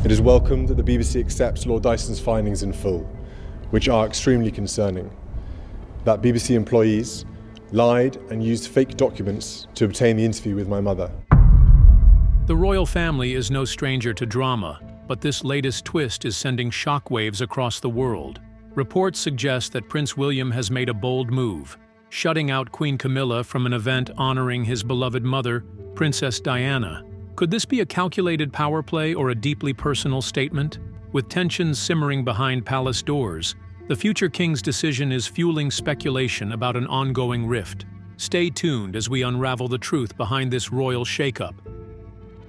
It is welcome that the BBC accepts Lord Dyson's findings in full, which are extremely concerning. That BBC employees lied and used fake documents to obtain the interview with my mother. The royal family is no stranger to drama, but this latest twist is sending shockwaves across the world. Reports suggest that Prince William has made a bold move, shutting out Queen Camilla from an event honoring his beloved mother, Princess Diana. Could this be a calculated power play or a deeply personal statement? With tensions simmering behind palace doors, the future king's decision is fueling speculation about an ongoing rift. Stay tuned as we unravel the truth behind this royal shakeup.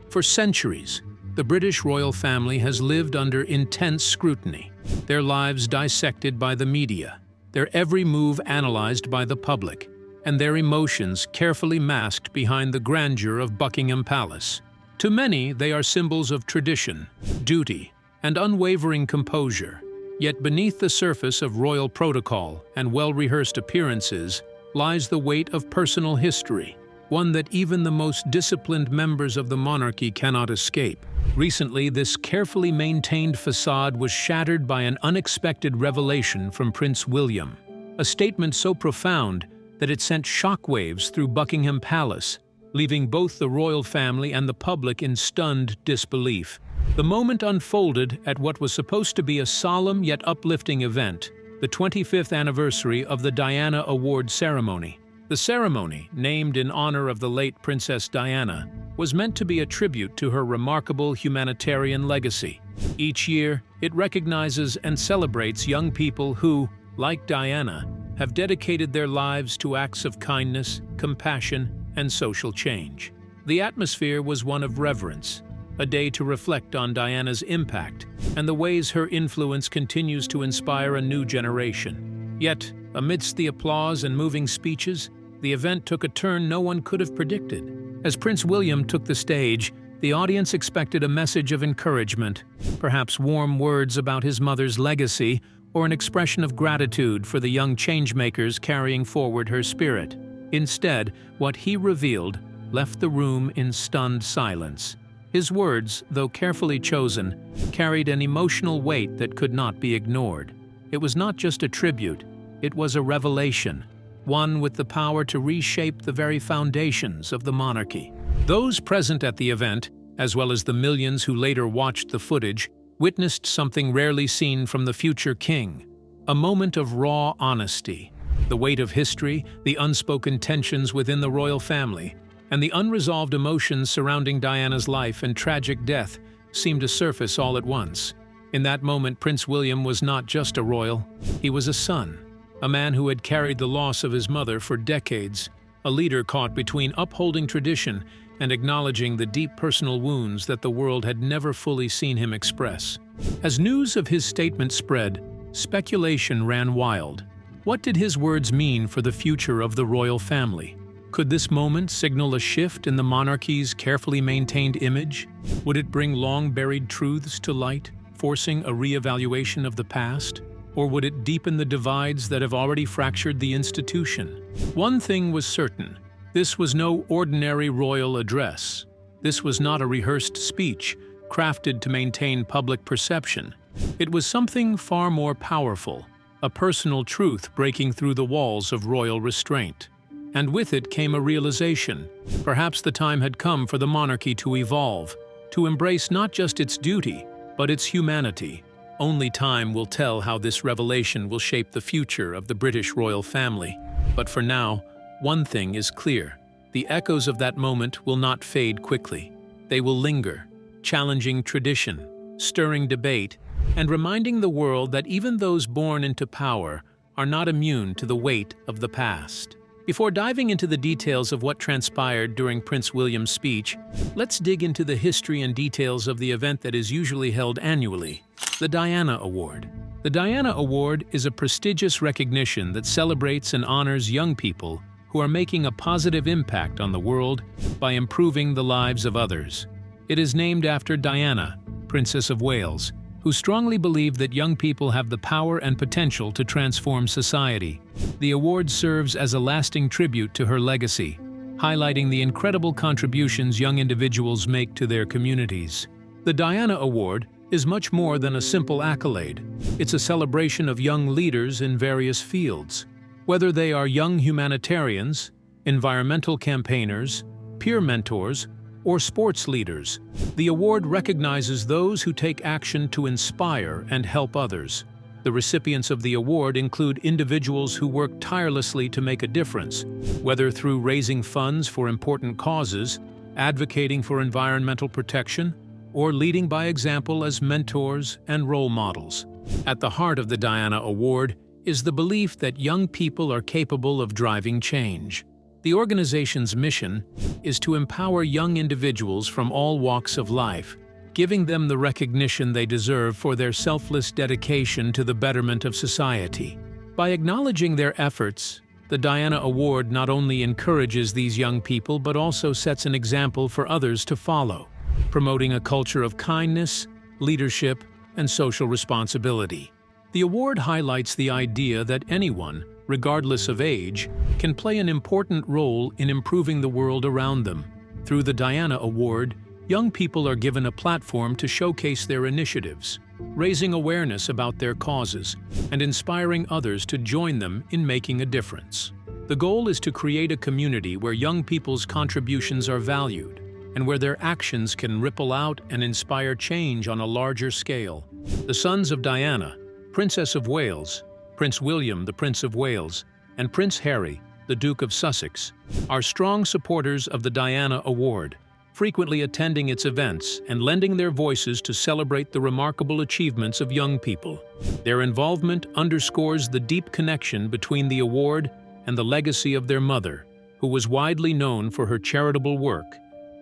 For centuries, the British royal family has lived under intense scrutiny, their lives dissected by the media, their every move analyzed by the public, and their emotions carefully masked behind the grandeur of Buckingham Palace. To many, they are symbols of tradition, duty, and unwavering composure. Yet beneath the surface of royal protocol and well-rehearsed appearances lies the weight of personal history, one that even the most disciplined members of the monarchy cannot escape. Recently, this carefully maintained facade was shattered by an unexpected revelation from Prince William, a statement so profound that it sent shockwaves through Buckingham Palace, leaving both the royal family and the public in stunned disbelief. The moment unfolded at what was supposed to be a solemn yet uplifting event, the 25th anniversary of the Diana Award ceremony. The ceremony, named in honor of the late Princess Diana, was meant to be a tribute to her remarkable humanitarian legacy. Each year, it recognizes and celebrates young people who, like Diana, have dedicated their lives to acts of kindness, compassion, and social change. The atmosphere was one of reverence, a day to reflect on Diana's impact and the ways her influence continues to inspire a new generation. Yet, amidst the applause and moving speeches, the event took a turn no one could have predicted. As Prince William took the stage, the audience expected a message of encouragement, perhaps warm words about his mother's legacy, or an expression of gratitude for the young changemakers carrying forward her spirit. Instead, what he revealed left the room in stunned silence. His words, though carefully chosen, carried an emotional weight that could not be ignored. It was not just a tribute, it was a revelation, one with the power to reshape the very foundations of the monarchy. Those present at the event, as well as the millions who later watched the footage, witnessed something rarely seen from the future king, a moment of raw honesty. The weight of history, the unspoken tensions within the royal family, and the unresolved emotions surrounding Diana's life and tragic death seemed to surface all at once. In that moment, Prince William was not just a royal, he was a son, a man who had carried the loss of his mother for decades, a leader caught between upholding tradition and acknowledging the deep personal wounds that the world had never fully seen him express. As news of his statement spread, speculation ran wild. What did his words mean for the future of the royal family? Could this moment signal a shift in the monarchy's carefully maintained image? Would it bring long-buried truths to light, forcing a re-evaluation of the past? Or would it deepen the divides that have already fractured the institution? One thing was certain. This was no ordinary royal address. This was not a rehearsed speech, crafted to maintain public perception. It was something far more powerful, a personal truth breaking through the walls of royal restraint. And with it came a realization. Perhaps the time had come for the monarchy to evolve, to embrace not just its duty, but its humanity. Only time will tell how this revelation will shape the future of the British royal family. But for now, one thing is clear. The echoes of that moment will not fade quickly. They will linger, challenging tradition, stirring debate, and reminding the world that even those born into power are not immune to the weight of the past. Before diving into the details of what transpired during Prince William's speech, let's dig into the history and details of the event that is usually held annually, the Diana Award. The Diana Award is a prestigious recognition that celebrates and honors young people who are making a positive impact on the world by improving the lives of others. It is named after Diana, Princess of Wales, who strongly believed that young people have the power and potential to transform society. The award serves as a lasting tribute to her legacy, highlighting the incredible contributions young individuals make to their communities. The Diana Award, is much more than a simple accolade. It's a celebration of young leaders in various fields. Whether they are young humanitarians, environmental campaigners, peer mentors, or sports leaders, the award recognizes those who take action to inspire and help others. The recipients of the award include individuals who work tirelessly to make a difference, whether through raising funds for important causes, advocating for environmental protection, or leading by example as mentors and role models. At the heart of the Diana Award is the belief that young people are capable of driving change. The organization's mission is to empower young individuals from all walks of life, giving them the recognition they deserve for their selfless dedication to the betterment of society. By acknowledging their efforts, the Diana Award not only encourages these young people but also sets an example for others to follow, promoting a culture of kindness, leadership, and social responsibility. The award highlights the idea that anyone, regardless of age, can play an important role in improving the world around them. Through the Diana Award, young people are given a platform to showcase their initiatives, raising awareness about their causes, and inspiring others to join them in making a difference. The goal is to create a community where young people's contributions are valued, and where their actions can ripple out and inspire change on a larger scale. The sons of Diana, Princess of Wales, Prince William, the Prince of Wales, and Prince Harry, the Duke of Sussex, are strong supporters of the Diana Award, frequently attending its events and lending their voices to celebrate the remarkable achievements of young people. Their involvement underscores the deep connection between the award and the legacy of their mother, who was widely known for her charitable work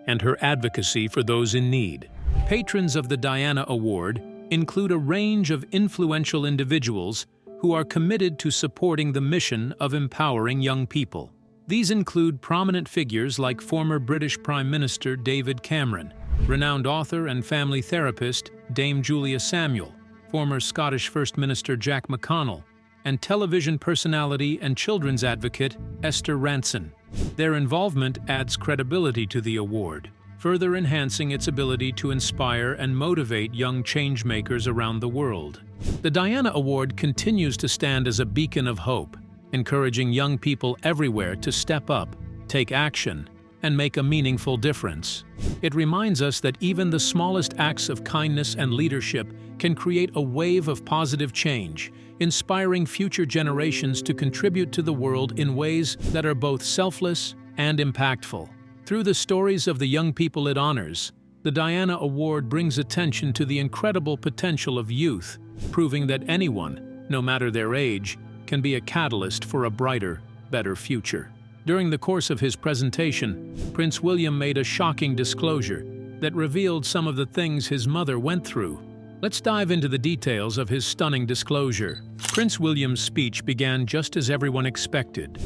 and her advocacy for those in need. Patrons of the Diana Award include a range of influential individuals who are committed to supporting the mission of empowering young people. These include prominent figures like former British Prime Minister David Cameron, renowned author and family therapist Dame Julia Samuel, former Scottish First Minister Jack McConnell, and television personality and children's advocate Esther Rantzen. Their involvement adds credibility to the award, further enhancing its ability to inspire and motivate young changemakers around the world. The Diana Award continues to stand as a beacon of hope, encouraging young people everywhere to step up, take action, and make a meaningful difference. It reminds us that even the smallest acts of kindness and leadership can create a wave of positive change, inspiring future generations to contribute to the world in ways that are both selfless and impactful. Through the stories of the young people it honors, the Diana Award brings attention to the incredible potential of youth, proving that anyone, no matter their age, can be a catalyst for a brighter, better future. During the course of his presentation, Prince William made a shocking disclosure that revealed some of the things his mother went through. Let's dive into the details of his stunning disclosure. Prince William's speech began just as everyone expected.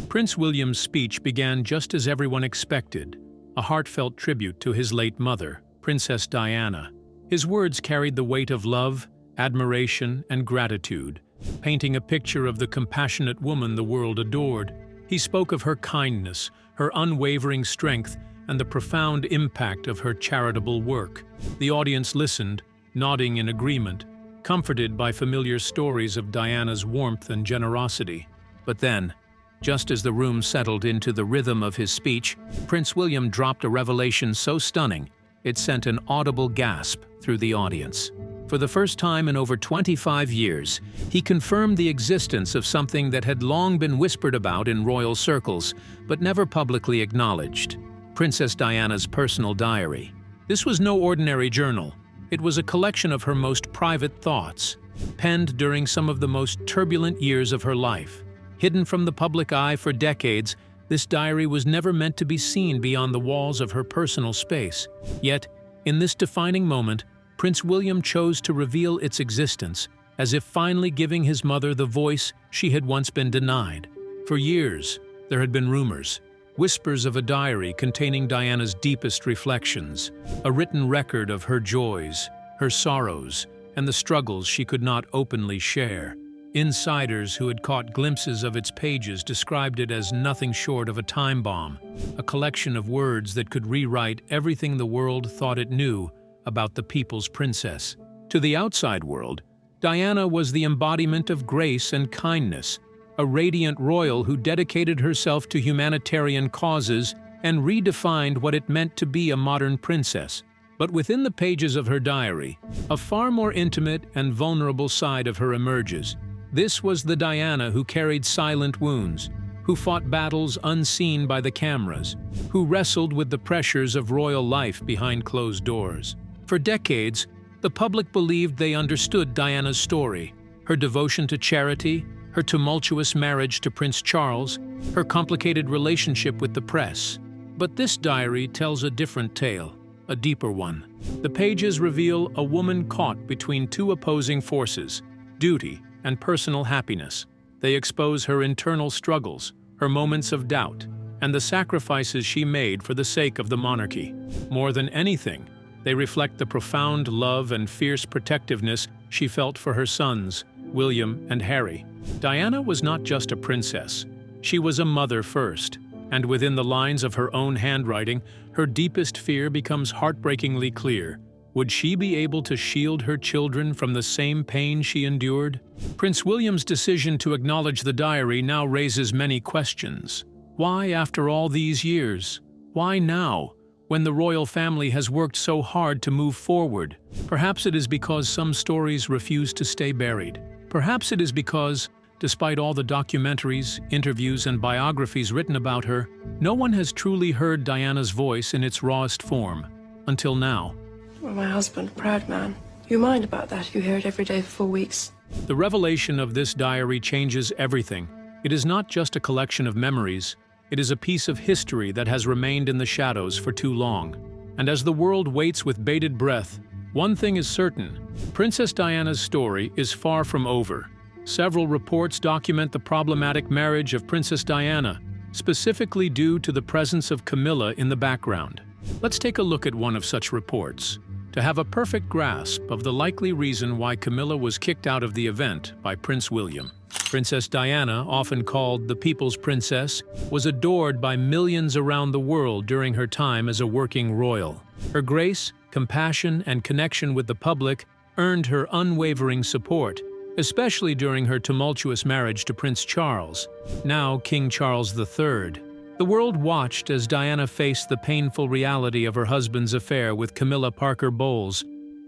A heartfelt tribute to his late mother, Princess Diana. His words carried the weight of love, admiration, and gratitude, painting a picture of the compassionate woman the world adored. He spoke of her kindness, her unwavering strength, and the profound impact of her charitable work. The audience listened, nodding in agreement, comforted by familiar stories of Diana's warmth and generosity. But then, just as the room settled into the rhythm of his speech, Prince William dropped a revelation so stunning, it sent an audible gasp through the audience. For the first time in over 25 years, he confirmed the existence of something that had long been whispered about in royal circles, but never publicly acknowledged: Princess Diana's personal diary. This was no ordinary journal. It was a collection of her most private thoughts, penned during some of the most turbulent years of her life. Hidden from the public eye for decades, this diary was never meant to be seen beyond the walls of her personal space. Yet, in this defining moment, Prince William chose to reveal its existence, as if finally giving his mother the voice she had once been denied. For years, there had been rumors, whispers of a diary containing Diana's deepest reflections, a written record of her joys, her sorrows, and the struggles she could not openly share. Insiders who had caught glimpses of its pages described it as nothing short of a time bomb, a collection of words that could rewrite everything the world thought it knew about the people's princess. To the outside world, Diana was the embodiment of grace and kindness, a radiant royal who dedicated herself to humanitarian causes and redefined what it meant to be a modern princess. But within the pages of her diary, a far more intimate and vulnerable side of her emerges. This was the Diana who carried silent wounds, who fought battles unseen by the cameras, who wrestled with the pressures of royal life behind closed doors. For decades, the public believed they understood Diana's story, her devotion to charity, her tumultuous marriage to Prince Charles, her complicated relationship with the press. But this diary tells a different tale, a deeper one. The pages reveal a woman caught between two opposing forces, duty and personal happiness. They expose her internal struggles, her moments of doubt, and the sacrifices she made for the sake of the monarchy. More than anything, they reflect the profound love and fierce protectiveness she felt for her sons, William and Harry. Diana was not just a princess. She was a mother first, and within the lines of her own handwriting, her deepest fear becomes heartbreakingly clear. Would she be able to shield her children from the same pain she endured? Prince William's decision to acknowledge the diary now raises many questions. Why after all these years? Why now, when the royal family has worked so hard to move forward? Perhaps it is because some stories refuse to stay buried. Perhaps it is because, despite all the documentaries, interviews, and biographies written about her, no one has truly heard Diana's voice in its rawest form, until now. Well, my husband, proud man. You mind about that? You hear it every day for 4 weeks. The revelation of this diary changes everything. It is not just a collection of memories. It is a piece of history that has remained in the shadows for too long. And as the world waits with bated breath, one thing is certain: Princess Diana's story is far from over. Several reports document the problematic marriage of Princess Diana, specifically due to the presence of Camilla in the background. Let's take a look at one of such reports, to have a perfect grasp of the likely reason why Camilla was kicked out of the event by Prince William. Princess Diana, often called the People's Princess, was adored by millions around the world during her time as a working royal. Her grace, compassion, and connection with the public earned her unwavering support, especially during her tumultuous marriage to Prince Charles, now King Charles III. The world watched as Diana faced the painful reality of her husband's affair with Camilla Parker Bowles,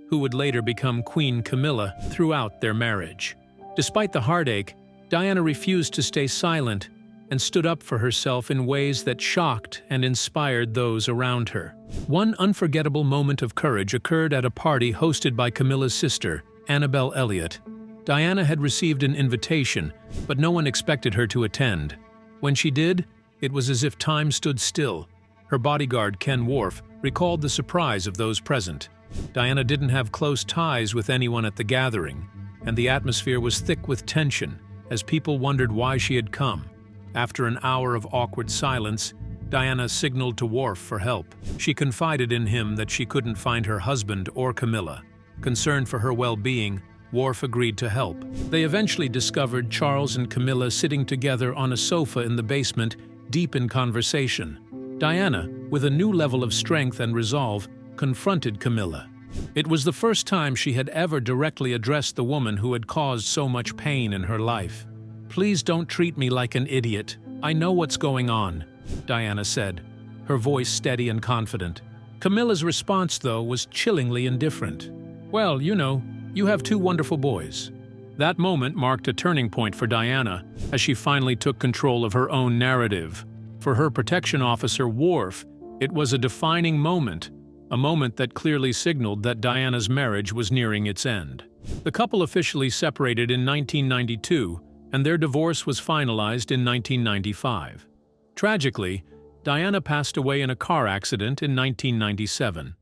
who would later become Queen Camilla, throughout their marriage. Despite the heartache, Diana refused to stay silent and stood up for herself in ways that shocked and inspired those around her. One unforgettable moment of courage occurred at a party hosted by Camilla's sister, Annabelle Elliott. Diana had received an invitation, but no one expected her to attend. When she did, it was as if time stood still. Her bodyguard, Ken Worf, recalled the surprise of those present. Diana didn't have close ties with anyone at the gathering, and the atmosphere was thick with tension as people wondered why she had come. After an hour of awkward silence, Diana signaled to Worf for help. She confided in him that she couldn't find her husband or Camilla. Concerned for her well-being, Worf agreed to help. They eventually discovered Charles and Camilla sitting together on a sofa in the basement, deep in conversation. Diana, with a new level of strength and resolve, confronted Camilla. It was the first time she had ever directly addressed the woman who had caused so much pain in her life. "Please don't treat me like an idiot. I know what's going on," Diana said, her voice steady and confident. Camilla's response, though, was chillingly indifferent. "Well, you have 2 wonderful boys." That moment marked a turning point for Diana, as she finally took control of her own narrative. For her protection officer, Worf, it was a defining moment, a moment that clearly signaled that Diana's marriage was nearing its end. The couple officially separated in 1992, and their divorce was finalized in 1995. Tragically, Diana passed away in a car accident in 1997.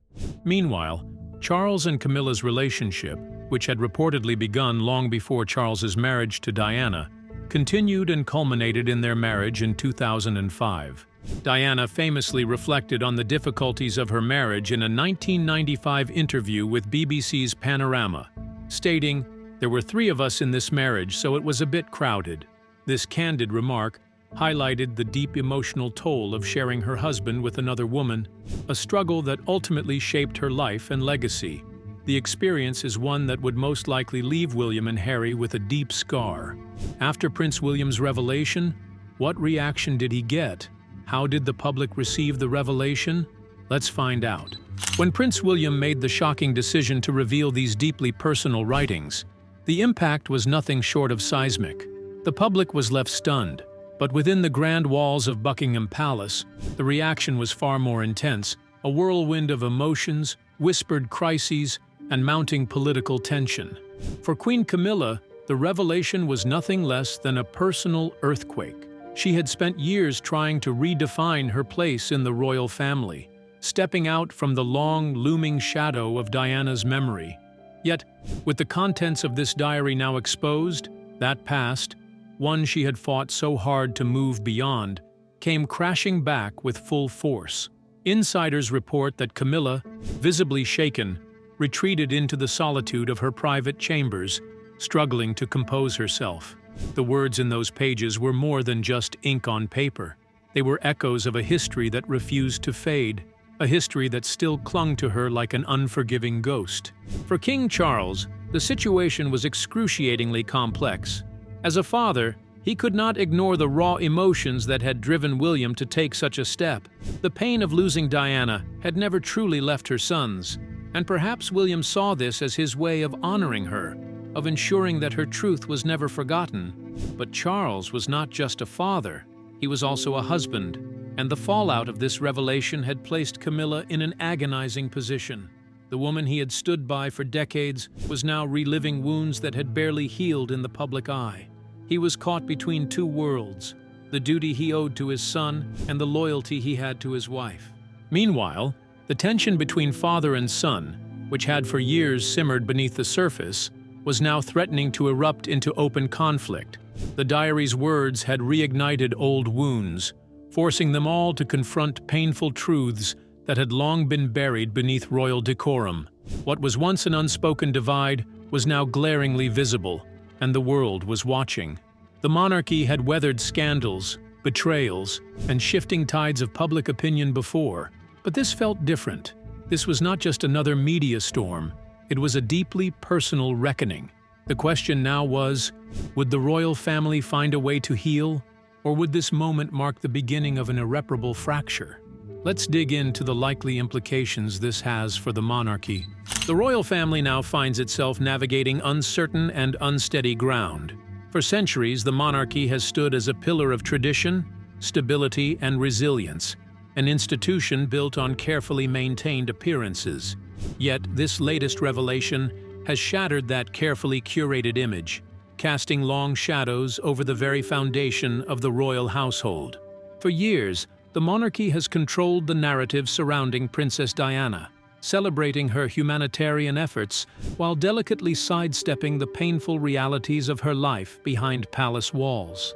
Meanwhile, Charles and Camilla's relationship, which had reportedly begun long before Charles's marriage to Diana, continued and culminated in their marriage in 2005. Diana famously reflected on the difficulties of her marriage in a 1995 interview with BBC's Panorama, stating, "There were 3 of us in this marriage, so it was a bit crowded." This candid remark highlighted the deep emotional toll of sharing her husband with another woman, a struggle that ultimately shaped her life and legacy. the experience is one that would most likely leave William and Harry with a deep scar. After Prince William's revelation, what reaction did he get? How did the public receive the revelation? Let's find out. When Prince William made the shocking decision to reveal these deeply personal writings, the impact was nothing short of seismic. The public was left stunned, but within the grand walls of Buckingham Palace, the reaction was far more intense, a whirlwind of emotions, whispered crises, and mounting political tension. For Queen Camilla, the revelation was nothing less than a personal earthquake. She had spent years trying to redefine her place in the royal family, stepping out from the long, looming shadow of Diana's memory. Yet, with the contents of this diary now exposed, that past, one she had fought so hard to move beyond, came crashing back with full force. Insiders report that Camilla, visibly shaken, retreated into the solitude of her private chambers, struggling to compose herself. The words in those pages were more than just ink on paper. They were echoes of a history that refused to fade, a history that still clung to her like an unforgiving ghost. For King Charles, the situation was excruciatingly complex. As a father, he could not ignore the raw emotions that had driven William to take such a step. The pain of losing Diana had never truly left her sons, and perhaps William saw this as his way of honoring her, of ensuring that her truth was never forgotten. But Charles was not just a father, he was also a husband, and the fallout of this revelation had placed Camilla in an agonizing position. The woman he had stood by for decades was now reliving wounds that had barely healed in the public eye. He was caught between two worlds, the duty he owed to his son and the loyalty he had to his wife. Meanwhile, the tension between father and son, which had for years simmered beneath the surface, was now threatening to erupt into open conflict. The diary's words had reignited old wounds, forcing them all to confront painful truths that had long been buried beneath royal decorum. What was once an unspoken divide was now glaringly visible, and the world was watching. The monarchy had weathered scandals, betrayals, and shifting tides of public opinion before, but this felt different. This was not just another media storm, it was a deeply personal reckoning. The question now was, would the royal family find a way to heal, or would this moment mark the beginning of an irreparable fracture? Let's dig into the likely implications this has for the monarchy. The royal family now finds itself navigating uncertain and unsteady ground. For centuries, the monarchy has stood as a pillar of tradition, stability, and resilience, an institution built on carefully maintained appearances. Yet, this latest revelation has shattered that carefully curated image, casting long shadows over the very foundation of the royal household. For years, the monarchy has controlled the narrative surrounding Princess Diana, celebrating her humanitarian efforts while delicately sidestepping the painful realities of her life behind palace walls.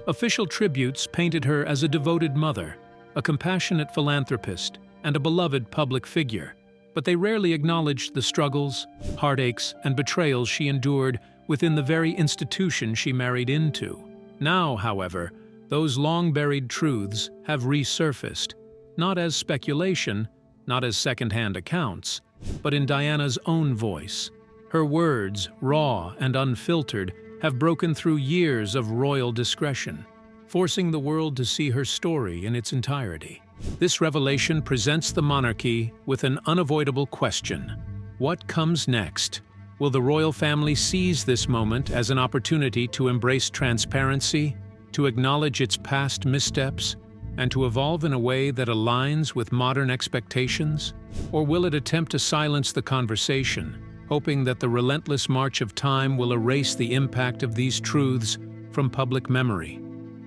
Official tributes painted her as a devoted mother, a compassionate philanthropist, and a beloved public figure, but they rarely acknowledged the struggles, heartaches, and betrayals she endured within the very institution she married into. Now, however, those long-buried truths have resurfaced, not as speculation, not as second-hand accounts, but in Diana's own voice. Her words, raw and unfiltered, have broken through years of royal discretion, forcing the world to see her story in its entirety. This revelation presents the monarchy with an unavoidable question. What comes next? Will the royal family seize this moment as an opportunity to embrace transparency, to acknowledge its past missteps, and to evolve in a way that aligns with modern expectations? Or will it attempt to silence the conversation, hoping that the relentless march of time will erase the impact of these truths from public memory?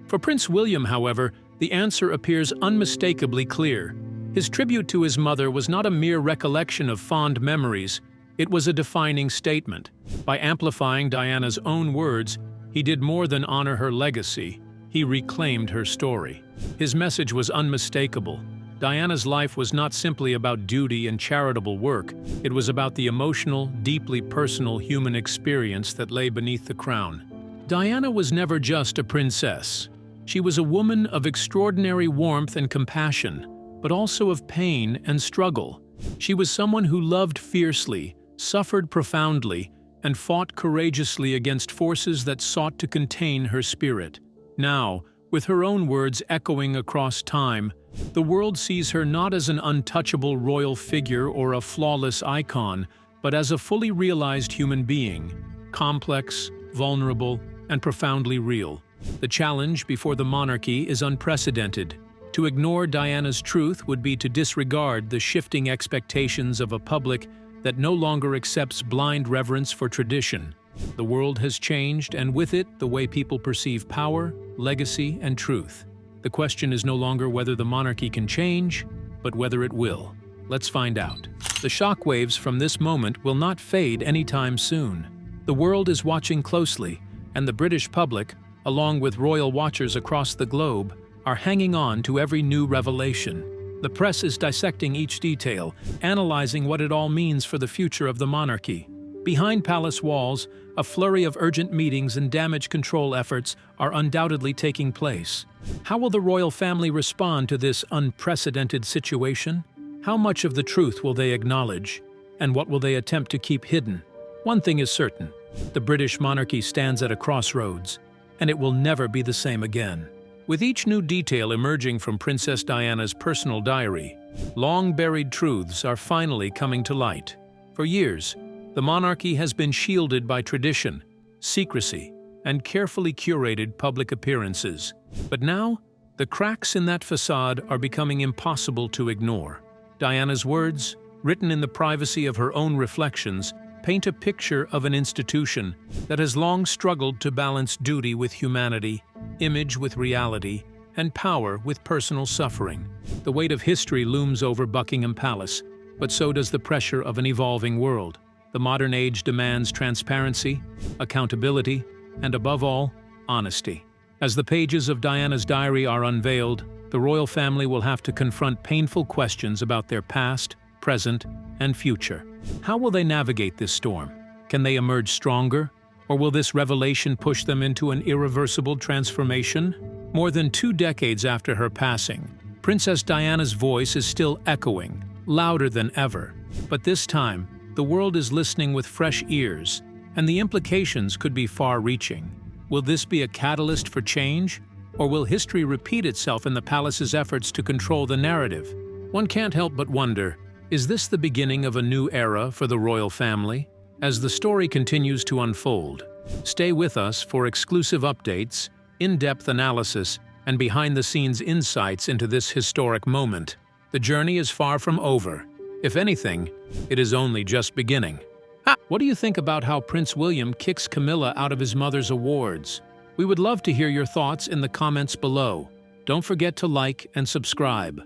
For Prince William, however, the answer appears unmistakably clear. His tribute to his mother was not a mere recollection of fond memories, it was a defining statement. By amplifying Diana's own words, he did more than honor her legacy, he reclaimed her story. His message was unmistakable. Diana's life was not simply about duty and charitable work, it was about the emotional, deeply personal human experience that lay beneath the crown. Diana was never just a princess. She was a woman of extraordinary warmth and compassion, but also of pain and struggle. She was someone who loved fiercely, suffered profoundly, and fought courageously against forces that sought to contain her spirit. Now, with her own words echoing across time, the world sees her not as an untouchable royal figure or a flawless icon, but as a fully realized human being, complex, vulnerable, and profoundly real. The challenge before the monarchy is unprecedented. To ignore Diana's truth would be to disregard the shifting expectations of a public that no longer accepts blind reverence for tradition. The world has changed, and with it, the way people perceive power, legacy, and truth. The question is no longer whether the monarchy can change, but whether it will. Let's find out. The shockwaves from this moment will not fade anytime soon. The world is watching closely, and the British public, along with royal watchers across the globe, are hanging on to every new revelation. The press is dissecting each detail, analyzing what it all means for the future of the monarchy. Behind palace walls, a flurry of urgent meetings and damage control efforts are undoubtedly taking place. How will the royal family respond to this unprecedented situation? How much of the truth will they acknowledge? And what will they attempt to keep hidden? One thing is certain: the British monarchy stands at a crossroads, and it will never be the same again. With each new detail emerging from Princess Diana's personal diary, long-buried truths are finally coming to light. For years, the monarchy has been shielded by tradition, secrecy, and carefully curated public appearances. But now, the cracks in that facade are becoming impossible to ignore. Diana's words, written in the privacy of her own reflections, paint a picture of an institution that has long struggled to balance duty with humanity, image with reality, and power with personal suffering. The weight of history looms over Buckingham Palace, but so does the pressure of an evolving world. The modern age demands transparency, accountability, and above all, honesty. As the pages of Diana's diary are unveiled, the royal family will have to confront painful questions about their past, present, and future. How will they navigate this storm? Can they emerge stronger? Or will this revelation push them into an irreversible transformation? More than 2 decades after her passing, Princess Diana's voice is still echoing, louder than ever. But this time, the world is listening with fresh ears, and the implications could be far-reaching. Will this be a catalyst for change? Or will history repeat itself in the palace's efforts to control the narrative? One can't help but wonder, is this the beginning of a new era for the royal family? As the story continues to unfold, stay with us for exclusive updates, in-depth analysis, and behind-the-scenes insights into this historic moment. The journey is far from over. If anything, it is only just beginning. What do you think about how Prince William kicks Camilla out of his mother's awards? We would love to hear your thoughts in the comments below. Don't forget to like and subscribe.